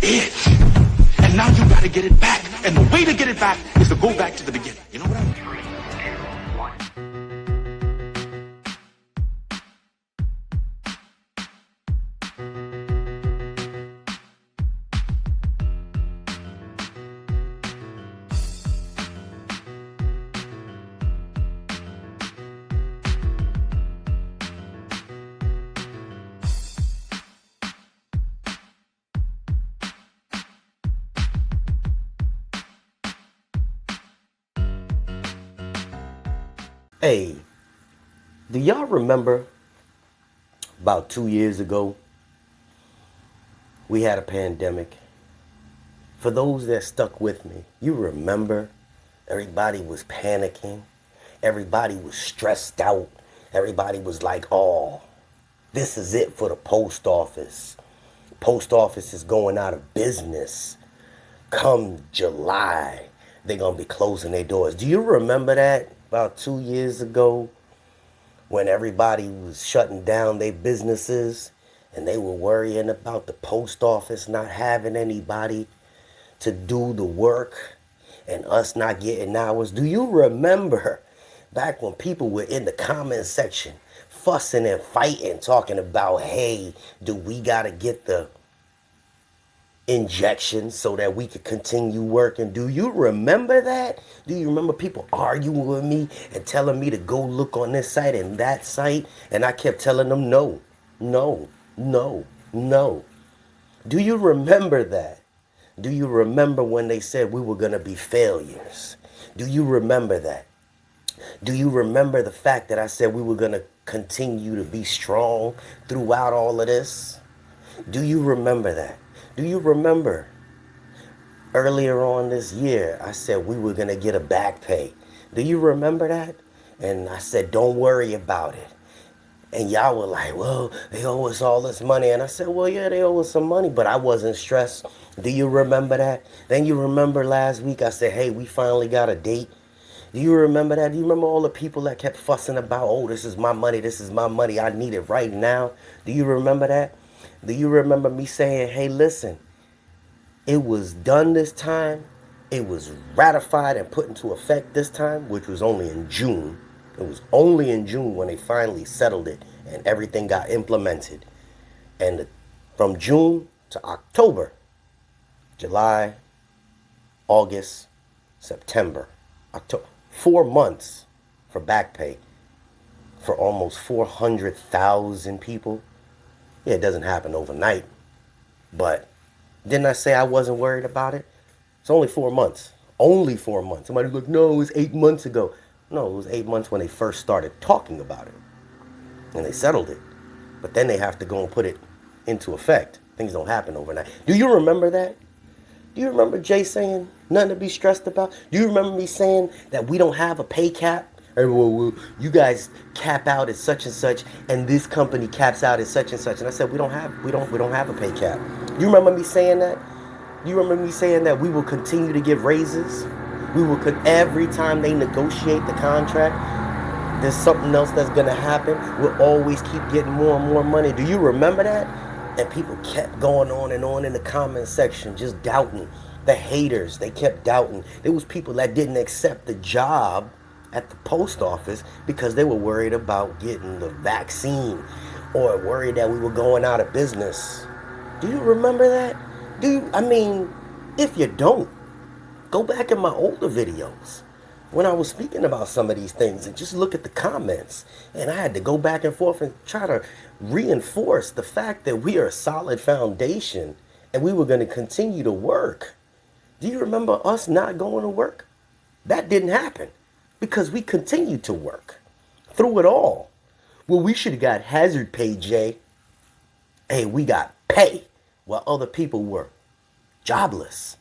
it. And now you gotta get it back. And the way to get it back is to go back to the beginning. You know what I mean? Hey, do y'all remember about 2 years ago, we had a pandemic? For those that stuck with me, you remember everybody was panicking. Everybody was stressed out. Everybody was like, oh, this is it for the post office. Post office is going out of business. Come July, they're going to be closing their doors. Do you remember that about 2 years ago when everybody was shutting down their businesses and they were worrying about the post office not having anybody to do the work and us not getting hours? Do you remember back when people were in the comment section fussing and fighting, talking about, hey, do we got to get the injections so that we could continue working? Do you remember that? Do you remember people arguing with me and telling me to go look on this site and that site? And I kept telling them no, no, no, no. Do you remember that? Do you remember when they said we were going to be failures? Do you remember that? Do you remember the fact that I said we were going to continue to be strong throughout all of this? Do you remember that? Do you remember earlier on this year, I said we were going to get a back pay? Do you remember that? And I said, don't worry about it. And y'all were like, well, they owe us all this money. And I said, well, yeah, they owe us some money, but I wasn't stressed. Do you remember that? Then you remember last week I said, hey, we finally got a date. Do you remember that? Do you remember all the people that kept fussing about, oh, this is my money, I need it right now? Do you remember that? Do you remember me saying, hey, listen, it was done this time, it was ratified and put into effect this time, which was only in June. It was only in June when they finally settled it and everything got implemented. And from June to October, July, August, September, October, 4 months for back pay for almost 400,000 people. Yeah, it doesn't happen overnight, but didn't I say I wasn't worried about it? It's only 4 months. Only 4 months. Somebody's like, no, it was 8 months ago. No, it was 8 months when they first started talking about it. And they settled it. But then they have to go and put it into effect. Things don't happen overnight. Do you remember that? Do you remember Jay saying nothing to be stressed about? Do you remember me saying that we don't have a pay cap? Or, well, you guys cap out at such and such, and this company caps out at such and such. And I said, we don't have a pay cap. Do you remember me saying that? Do you remember me saying that we will continue to give raises? Every time they negotiate the contract, there's something else that's gonna happen. We'll always keep getting more and more money. Do you remember that? And people kept going on and on in the comment section, just doubting. The haters, they kept doubting. There was people that didn't accept the job at the post office because they were worried about getting the vaccine or worried that we were going out of business. Do you remember that? If you don't, go back in my older videos when I was speaking about some of these things and just look at the comments. And I had to go back and forth and try to reinforce the fact that we are a solid foundation and we were going to continue to work. Do you remember us not going to work? That didn't happen because we continued to work through it all. Well, we should have got hazard pay, Jay. Hey, we got pay while other people were jobless.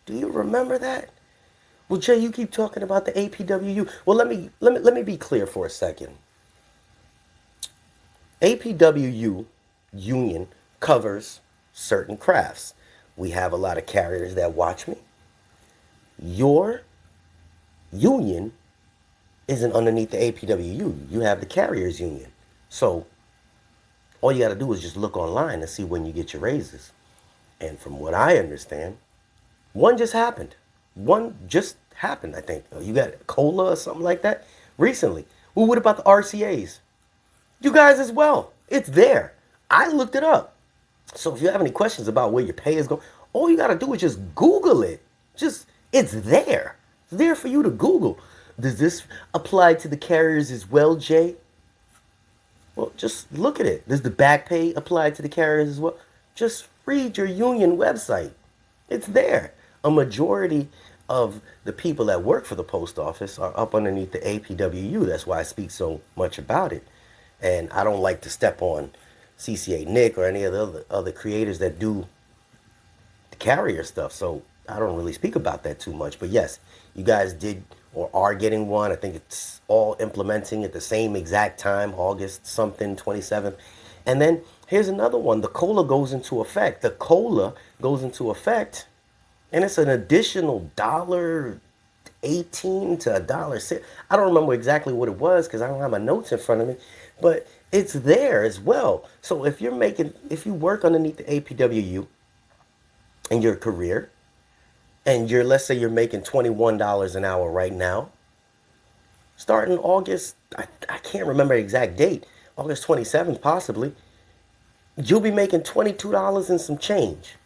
Do you remember that? Well, Jay, you keep talking about the APWU. Well, let me be clear for a second. APWU union covers certain crafts. We have a lot of carriers that watch me. Your union isn't underneath the APWU. You have the carriers union. So all you got to do is just look online and see when you get your raises. And from what I understand, one just happened. One just happened, I think. You got cola or something like that recently. Well, what about the RCAs? You guys as well. It's there. I looked it up. So if you have any questions about where your pay is going, all you got to do is just Google it. It's there. It's there for you to Google. Does this apply to the carriers as well, Jay? Well, just look at it. Does the back pay apply to the carriers as well? Just read your union website. It's there. A majority of the people that work for the post office are up underneath the APWU. That's why I speak so much about it. And I don't like to step on CCA Nick or any of the other creators that do the carrier stuff. So I don't really speak about that too much. But yes, you guys did or are getting one. I think it's all implementing at the same exact time, August something, 27th. And then here's another one. The COLA goes into effect. The COLA goes into effect, and it's an additional $1.18 to $1.06. I don't remember exactly what it was because I don't have my notes in front of me, but it's there as well. So if you work underneath the APWU in your career, and let's say you're making $21 an hour right now, starting August, I can't remember the exact date, August 27th possibly, you'll be making $22 and some change.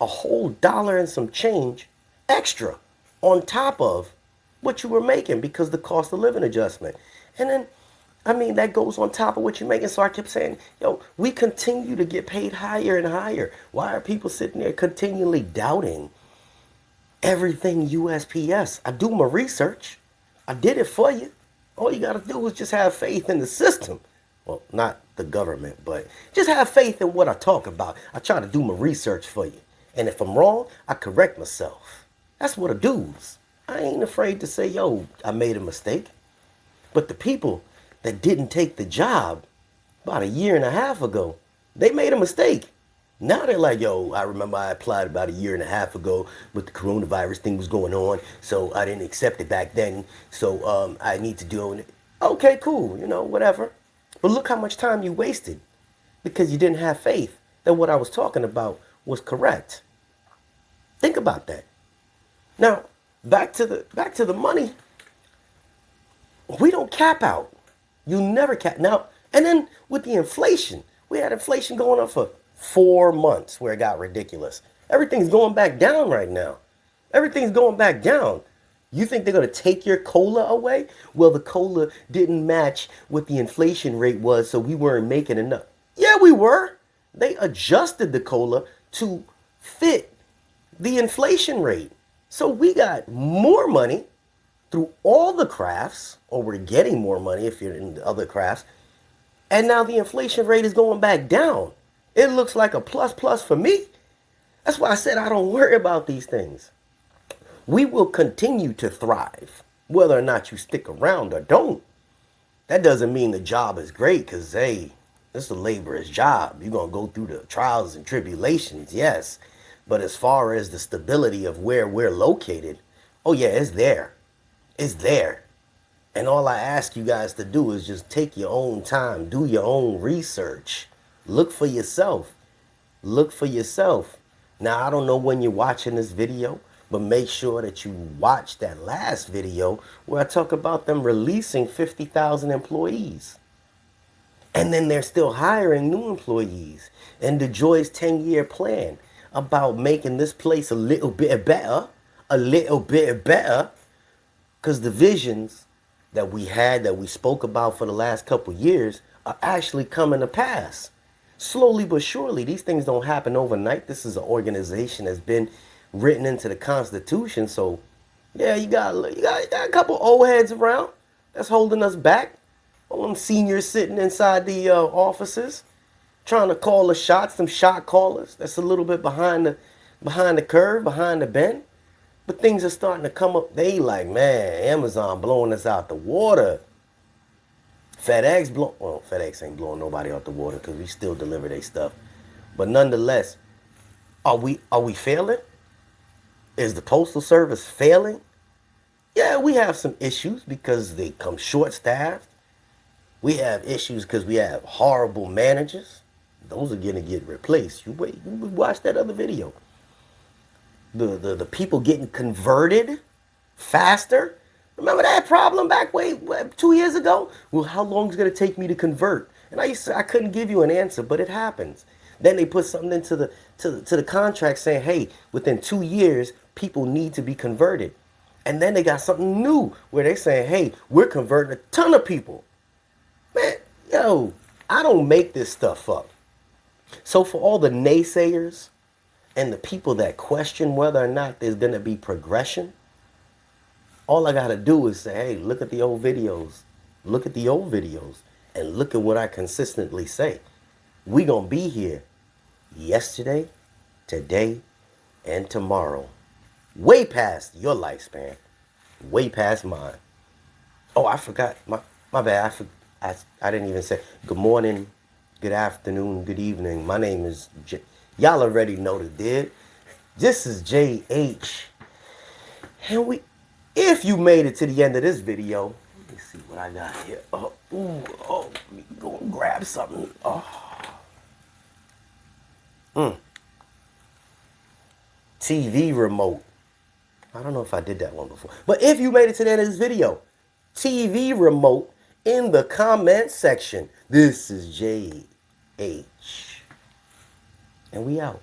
A whole dollar and some change extra on top of what you were making because the cost of living adjustment. And then, I mean, that goes on top of what you're making. So I kept saying, yo, we continue to get paid higher and higher. Why are people sitting there continually doubting everything USPS? I do my research. I did it for you. All you got to do is just have faith in the system. Well, not the government, but just have faith in what I talk about. I try to do my research for you. And if I'm wrong, I correct myself. That's what I do. I ain't afraid to say, yo, I made a mistake. But the people that didn't take the job about a year and a half ago, they made a mistake. Now they're like, yo, I remember I applied about a year and a half ago, but the coronavirus thing was going on, so I didn't accept it back then, so I need to do it. Okay, cool, whatever. But look how much time you wasted because you didn't have faith that what I was talking about was correct. Think about that. Now, back to the money. We don't cap out. You never cap. Now, and then with the inflation, we had inflation going on for 4 months where it got ridiculous. Everything's going back down right now. Everything's going back down. You think they're going to take your COLA away? Well, the COLA didn't match what the inflation rate was, so we weren't making enough. Yeah, we were. They adjusted the COLA to fit the inflation rate. So we got more money through all the crafts, or we're getting more money if you're in the other crafts, and now the inflation rate is going back down. It looks like a plus for me. That's why I said I don't worry about these things. We will continue to thrive, whether or not you stick around or don't. That doesn't mean the job is great because, hey, this is a laborer's job. You're going to go through the trials and tribulations, yes. But as far as the stability of where we're located, oh yeah, it's there. It's there. And all I ask you guys to do is just take your own time, do your own research. Look for yourself. Look for yourself. Now, I don't know when you're watching this video, but make sure that you watch that last video where I talk about them releasing 50,000 employees. And then they're still hiring new employees. And DeJoy's 10-year plan about making this place a little bit better, because the visions that we had, that we spoke about for the last couple years, are actually coming to pass. Slowly but surely. These things don't happen overnight. This is an organization that's been written into the Constitution. So, yeah, you got a couple old heads around that's holding us back. All them seniors sitting inside the offices, trying to call the shots, some shot callers. That's a little bit behind the curve, behind the bend. But things are starting to come up. They like, man, Amazon blowing us out the water. FedEx ain't blowing nobody out the water because we still deliver their stuff. But nonetheless, are we failing? Is the Postal Service failing? Yeah, we have some issues because they come short-staffed. We have issues because we have horrible managers. Those are gonna get replaced. You wait, you watch that other video. The people getting converted faster. Remember that problem back way 2 years ago? Well, how long is it gonna take me to convert? And I couldn't give you an answer, but it happens. Then they put something into the contract saying, hey, within 2 years, people need to be converted. And then they got something new where they saying, hey, we're converting a ton of people. Man, yo, I don't make this stuff up. So for all the naysayers and the people that question whether or not there's going to be progression, all I got to do is say, hey, look at the old videos. Look at the old videos and look at what I consistently say. We going to be here yesterday, today, and tomorrow. Way past your lifespan. Way past mine. Oh, I forgot. My bad. I didn't even say good morning, good afternoon, good evening. My name is y'all already know the deal. This is JH. And if you made it to the end of this video, let me see what I got here. Let me go and grab something. TV remote. I don't know if I did that one before. But if you made it to the end of this video, TV remote in the comment section. This is JH. And we out.